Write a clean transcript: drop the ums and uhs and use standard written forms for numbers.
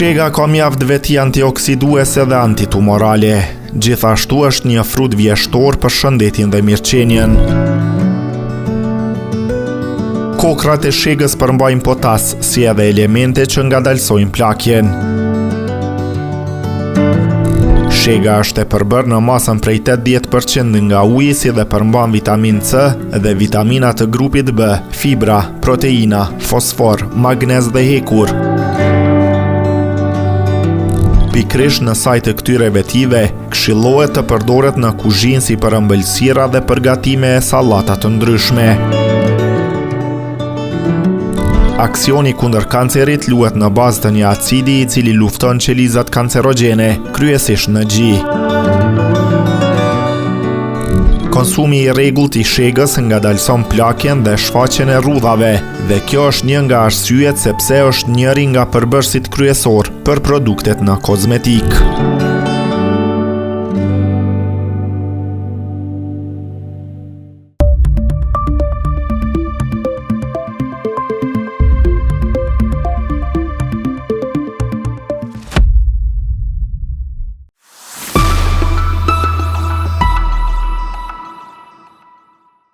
Shega ka mjaft veti antioksiduese dhe antitumorale. Gjithashtu është një frut vjeshtor për shëndetin dhe mirëqenien. Kokrat e shegës përmbajnë potas, si edhe elemente që ngadalsojnë plakjen. Shega është e përbërë në masën prej 80% nga uji, si dhe përmban vitamin C dhe vitamina të grupit B, fibra, proteina, fosfor, magnez dhe hekur. Pikrisht në saj të këtyre vetive, këshillohet të përdoret në kuzhinë si për ëmbëlsira dhe përgatime e sallata të ndryshme. Aksioni kundër kancerit luhet në bazë të një acidi i cili lufton qelizat kancerogjene, kryesisht në gjy. Konsumi i rregullt i shegës ngadalson plakjen dhe shfaqjen e rrudhave, dhe kjo është një nga arsyet sepse është njëri nga përbërësit kryesor për produktet në kozmetik.